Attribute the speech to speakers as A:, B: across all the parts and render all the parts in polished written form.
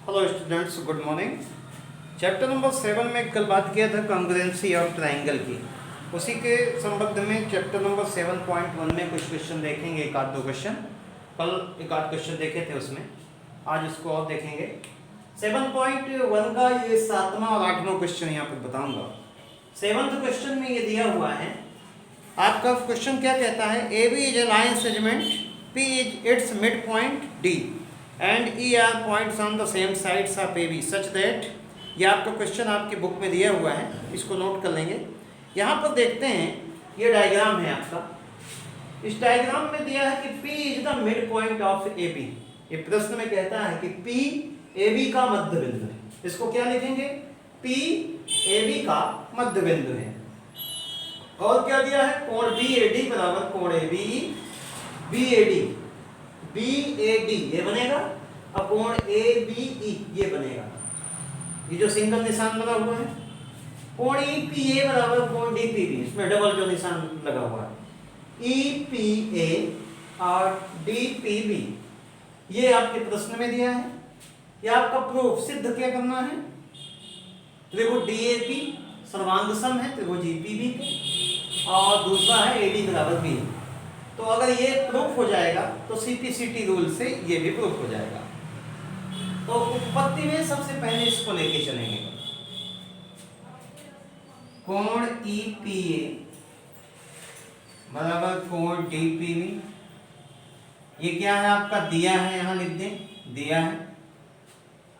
A: Hello students, good morning. Chapter number 7 में कल बात किया था कॉन्ग्रुएंसी ऑफ ट्रायंगल की। उसी के संबंध में चैप्टर नंबर 7.1 में कुछ क्वेश्चन देखेंगे, एक आध दो क्वेश्चन। कल एक आध क्वेश्चन देखे थे उसमें, आज इसको और देखेंगे। 7.1 का ये 7वां और 8वां क्वेश्चन यहाँ पर बताऊंगा। 7th क्वेश्चन में ये दिया हुआ है आपका। क्वेश्चन क्या कहता है? A B is a line segment, P is its mid point D and E are points on the same sides of A B such that. ये आपका क्वेश्चन आपकी बुक में दिया हुआ है, इसको नोट कर लेंगे। यहाँ पर देखते हैं, ये डायग्राम है आपका। इस डायग्राम में दिया है कि P is the mid point of A B. ये प्रश्न में कहता है कि P ए बी का मध्य बिंदु है। इसको क्या लिखेंगे? P ए बी का मध्य बिंदु है। और क्या दिया है? कोण बी ए डी बराबर कोण A B B A D ये बनेगा, और कोण ए बी ई ये बनेगा। ये जो सिंगल निशान लगा हुआ है, कोण ई पी ए बराबर कोण डी पी बी, इसमें डबल जो निशान लगा हुआ है ई पी ए और डी पी बी, ये आपके प्रश्न में दिया है। ये आपका प्रूफ सिद्ध क्या करना है? त्रिभुज डी ए पी सर्वांग सम है त्रिभुज ई पी बी के, और दूसरा है ए डी बराबर बी। तो अगर ये प्रूफ हो जाएगा तो सीपीसीटी रूल से ये भी प्रूफ हो जाएगा। तो उत्पत्ति में सबसे पहले इसको लेके चलेंगे। कोण ई पी ए बराबर कोण डी पी बी, ये क्या है आपका? दिया है, यहां लिख दें, दिया है।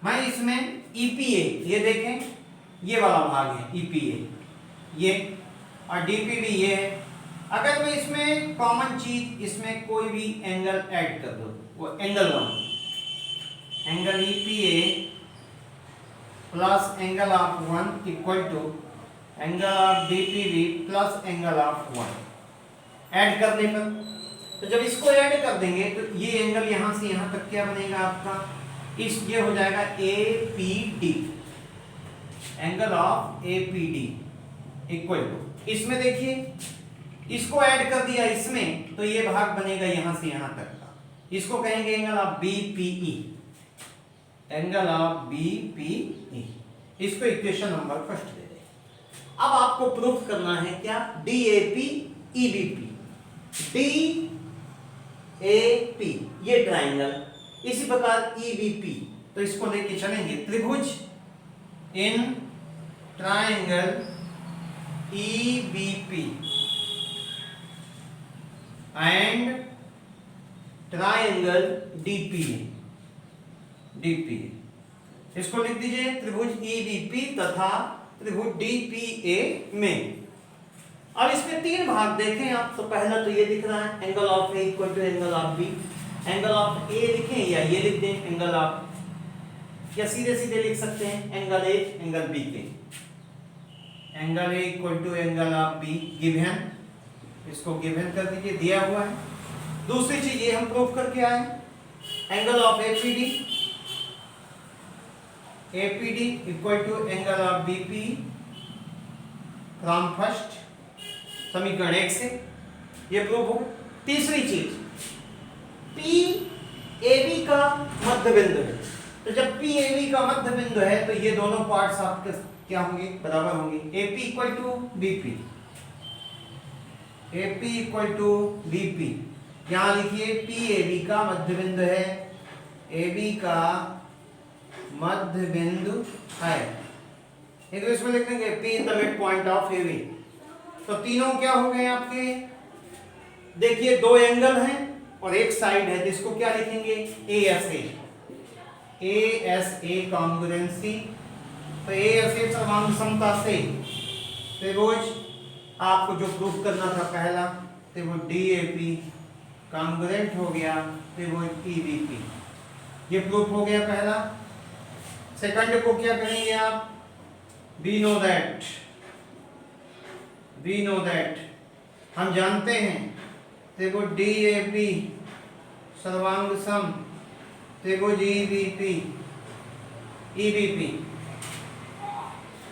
A: मैं इसमें ई पी ए, ये देखें, ये वाला भाग है ई पी ए ये, और डी पी बी ये है। अगर मैं इसमें कॉमन चीज, इसमें कोई भी एंगल ऐड कर दो, वो angle 1, angle E P A plus angle of 1 equal to angle of D P B plus angle of 1 add करने पर, तो जब इसको ऐड कर देंगे तो ये एंगल यहां से यहां तक क्या बनेगा आपका? ये हो जाएगा A P D, angle of A P D equal to, इसमें देखिए इसको ऐड कर दिया इसमें, तो ये भाग बनेगा यहां से यहां तक का, इसको कहेंगे angle of B P E, angle of B P E. इसको इक्वेशन नंबर फर्स्ट दे दे। अब आपको प्रूफ करना है क्या? D A P E B P, D A P ये ट्राइंगल, इसी प्रकार ई बी पी, तो इसको लेके चलेंगे। त्रिभुज in triangle E B P and triangle DPA, इसको लिख दीजिए त्रिभुज ईबीपी तथा त्रिभुज डीपीए में। अब इसमें 3 भाग देखें आप, तो पहला तो ये दिख रहा है angle of A equal to angle of B. Angle of A लिखें या ये लिख दें एंगल ऑफ, या सीधे सीधे लिख सकते हैं एंगल ए एंगल बी के, angle A equal to angle of B given, इसको गिवन कर दीजिए, दिया हुआ है। दूसरी चीज ये हम प्रूफ करके आए, angle of APD equal to angle of BP from first समीकरण 1 से, ये प्रूफ हो। तीसरी चीज पी ए बी का मध्य बिंदु है, तो जब पी ए बी का मध्य बिंदु है तो ये दोनों पार्ट्स आपके क्या होंगे? बराबर होंगे। A P equal to B P, AP equal to BP, यहां लिखिए पी ए बी का मध्य बिंदु है, AB का मध्य बिंदु है, एक तो इसमें लिख देंगे P the mid point of AB। तो तीनों क्या हो गए आपके? देखिए 2 एंगल हैं और एक साइड है, जिसको क्या लिखेंगे? ASA congruency. तो ASA सर्वांग समता से त्रिभुज, आपको जो प्रूफ करना था पहला, त्रिभुज DAP कॉन्ग्रुएंट हो गया त्रिभुज EBP, ये प्रूफ हो गया पहला। सेकंड को क्या करेंगे आप? वी नो दैट हम जानते हैं त्रिभुज DAP सर्वांग सम त्रिभुज EBP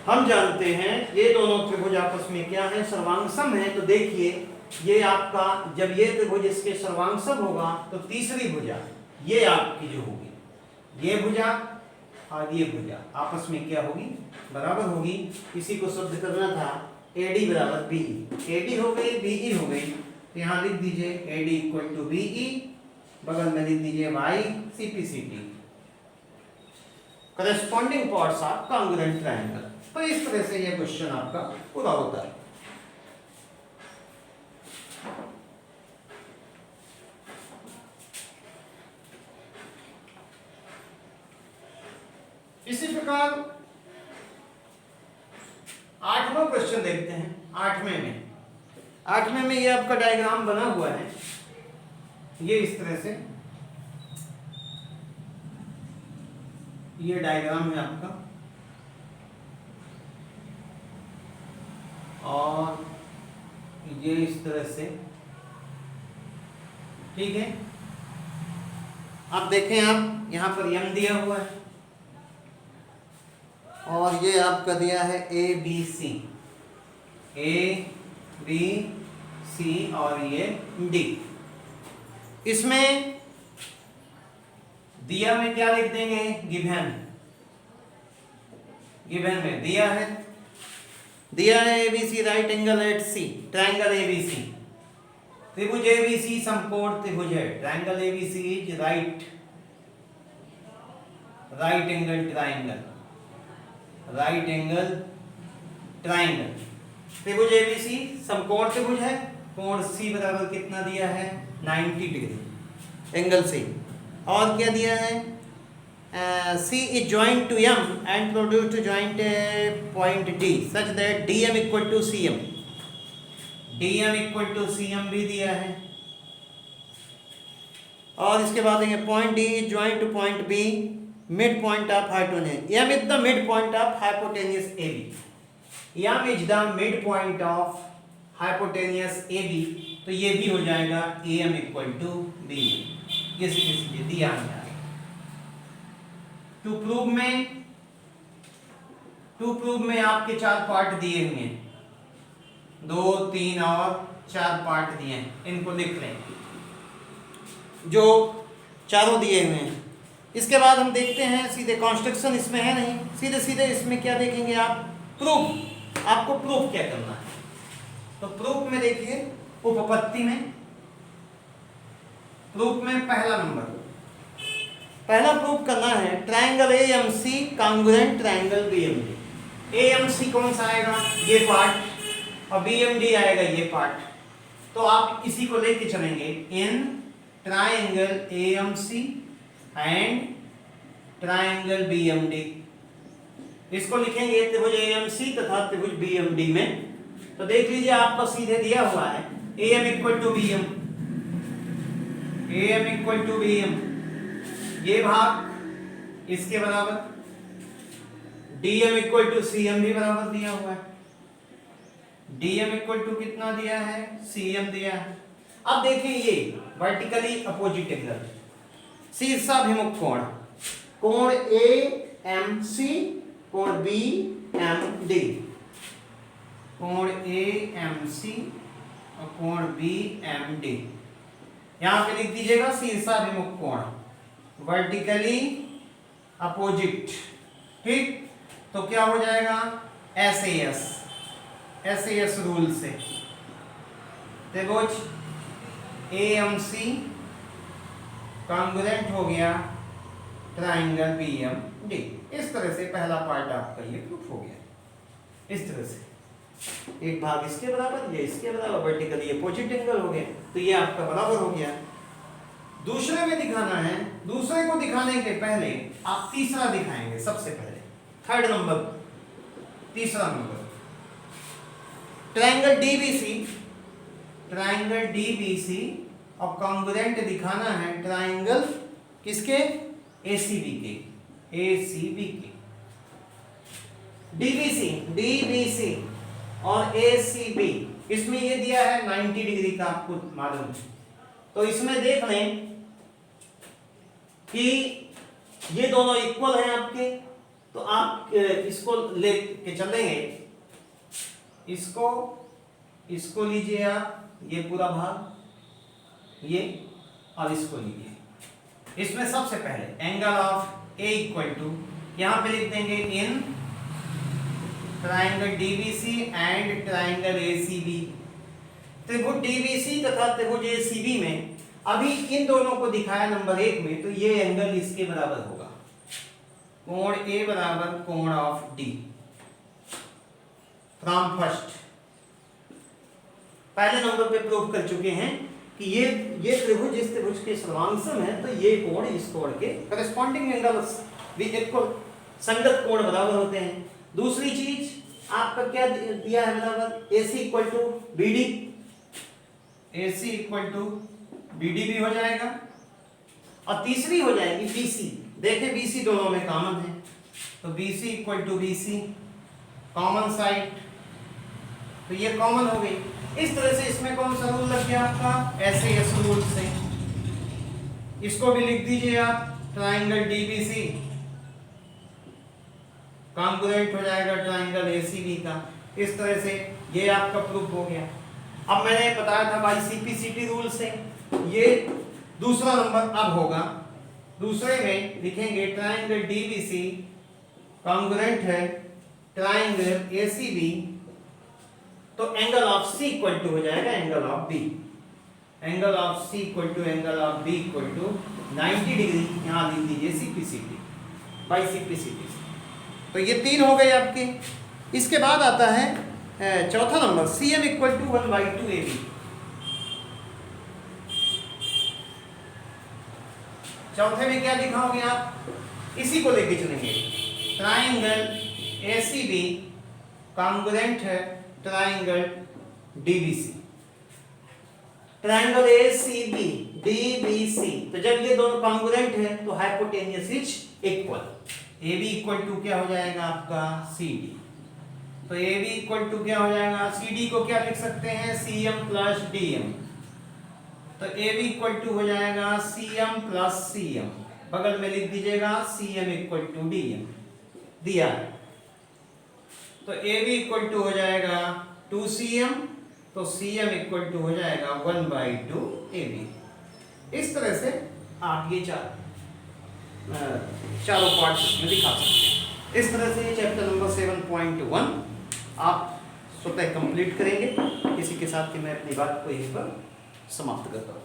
A: हम जानते हैं ये दोनों त्रिभुज आपस में क्या है? सर्वांग सम है। तो देखिए ये आपका, जब ये त्रिभुज इसके सर्वांग सम होगा तो तीसरी भुजा ये आपकी जो होगी, ये भुजा और ये भुजा आपस में क्या होगी, बराबर होगी। इसी को सिद्ध करना था, AD बराबर BE, AD हो गई BE हो गई, तो यहाँ लिख दीजिए AD इक्वल टू BE, बगल में लिख दीजिए Y CPCT, corresponding parts of congruent triangle. तो इस तरह से ये क्वेश्चन आपका पूरा होता है। इसी प्रकार 8वां क्वेश्चन देखते हैं। 8वें में ये आपका डायग्राम बना हुआ है, ये इस तरह से ये डायग्राम है आपका, और ये इस तरह से, ठीक है। आप देखें, आप यहाँ पर यम दिया हुआ है और ये आपका दिया है ABC, और ये D। इसमें दिया में क्या लिख देंगे, गिवन में दिया है ABC right angle at C, triangle ABC, त्रिभुज ABC समकोण त्रिभुज है, triangle ABC is right angle triangle, त्रिभुज ABC समकोण त्रिभुज है, कोण C बराबर कितना दिया है, 90 डिग्री एंगल C, और क्या दिया है, C is joined to M and produce to joint point D such that DM equal to CM, भी दिया है, और इसके बाद देंगे point D is joined to point B, mid point of hypotenuse, M is the mid point of hypotenuse AB, M is the mid point of hypotenuse AB, तो ये भी हो जाएगा AM equal to B, किसी दिया है। To prove में आपके 4 पार्ट दिए हुए हैं, 2, 3 और 4 पार्ट दिए हैं, इनको लिख लें जो चारों दिए हुए हैं। इसके बाद हम देखते हैं सीधे, कंस्ट्रक्शन इसमें है नहीं, सीधे इसमें क्या देखेंगे आप, प्रूफ, आपको प्रूफ क्या करना है। तो प्रूफ में देखिए, उपपत्ति में प्रूफ में पहला प्रूफ करना है, triangle AMC congruent triangle BMD। AMC कौन सा आएगा, ये पार्ट, और BMD आएगा ये पार्ट, तो आप इसी को लेके चलेंगे, in triangle AMC and triangle BMD, इसको लिखेंगे त्रिभुज AMC तथा त्रिभुज BMD में। तो देख लीजिए आपको सीधे दिया हुआ है AM इक्वल टू BM, ये भाग इसके बराबर, DM इक्वल टू CM भी बराबर दिया हुआ है, DM इक्वल टू कितना दिया है, CM दिया है। अब देखिए ये वर्टिकली अपोजिट एंगल, शीर्षाभिमुख कोण, कोण AMC, कोण BMD, कोण AMC और कोण BMD, यहां पे लिख दीजिएगा शीर्षाभिमुख कोण, वर्टिकली अपोजिट, ठीक। तो क्या हो जाएगा, SAS रूल से त्रिभुज AMC कॉन्ग्रुएंट हो गया ट्रायंगल BMD। इस तरह से पहला पार्ट आपका ये प्रूफ हो गया। इस तरह से एक भाग इसके बराबर, ये इसके बराबर, वर्टिकली अपोजिट एंगल हो गया, तो ये आपका बराबर हो गया। दूसरे में दिखाना है, दूसरे को दिखाने के पहले आप तीसरा दिखाएंगे, सबसे पहले थर्ड नंबर, तीसरा नंबर, ट्रायंगल DBC और कॉन्ग्रुएंट दिखाना है ट्रायंगल किसके, ACB के, DBC और ACB, इसमें ये दिया है 90 डिग्री का, आपको मालूम है। तो इसमें देख लें कि ये दोनों इक्वल हैं आपके, तो आप इसको ले के चलेंगे, इसको लीजिए आप, ये पूरा भाग ये, और इसको लीजिए। इसमें सबसे पहले angle of A equal to यहाँ पे लिख देंगे in triangle DBC and triangle ACB. त्रिभुज डीबीसी तथा त्रिभुज एसीबी में अभी इन दोनों को दिखाया नंबर 1 में, तो ये एंगल इसके बराबर होगा, कोण ए बराबर कोण ऑफ डी फ्रॉम फर्स्ट। पहले नंबर पे प्रूव कर चुके हैं कि ये त्रिभुज इस त्रिभुज के सर्वांगसम है, तो ये कोण इस कोण के करस्पॉन्डिंग एंगल्स भी इक्वल संगत कोण बराबर होते हैं। दूसरी चीज आपका क्या दिया है बराबर, AC equal to BD, AC equal to BD भी हो जाएगा। और तीसरी हो जाएगी BC। देखें BC दोनों में कॉमन है, तो BC equal to BC common side, तो ये कॉमन हो गई। इस तरह से इसमें कौन सा रूल लग गया आपका, SAS रूल से। इसको भी लिख दीजिए आप, ट्राइंगल DBC कॉन्ग्रुएंट हो जाएगा ट्राइंगल ACB का। इस तरह से ये आपका प्रूफ हो गया। अब मैंने बताया था बाई CPCT रूल से, ये दूसरा नंबर अब होगा। दूसरे में लिखेंगे ट्राइंगल DBC कॉन्ग्रुएंट है ट्राइंगल ACB, तो angle of C equal to हो जाएगा angle of B। Angle of C equal to angle of B equal to 90 degree. यहाँ लिख दीजिए CPCT बाई CPCT। तो ये 3 हो गए आपके। इसके बाद आता है चौथा number, CM equal to 1/2 AB। चौथे में क्या दिखाओगे आप, इसी को लेके चलेंगे। ट्राइंगल ACB कॉन्ग्रुएंट है triangle DBC। Triangle ACB DBC, तो जब ये दोनों कॉन्ग्रुएंट है तो hypotenuse is equal. AB equal to क्या हो जाएगा आपका CD, तो AB इक्वल टू क्या हो जाएगा, CD को क्या लिख सकते हैं CM प्लस DM, तो AB इक्वल टू हो जाएगा CM प्लस CM, बगल में लिख दीजिएगा CM इक्वल टू DM दिया है। तो AB इक्वल टू हो जाएगा 2CM, तो CM इक्वल टू हो जाएगा 1/2 AB। इस तरह से आप ये चारों पार्ट्स इसमें दिखा सकते हैं। इस तरह से चैप्टर नंबर 7.1 आप स्वतः कंप्लीट करेंगे। इसी के साथ कि मैं अपनी बात को यहीं पर समाप्त करता हूँ।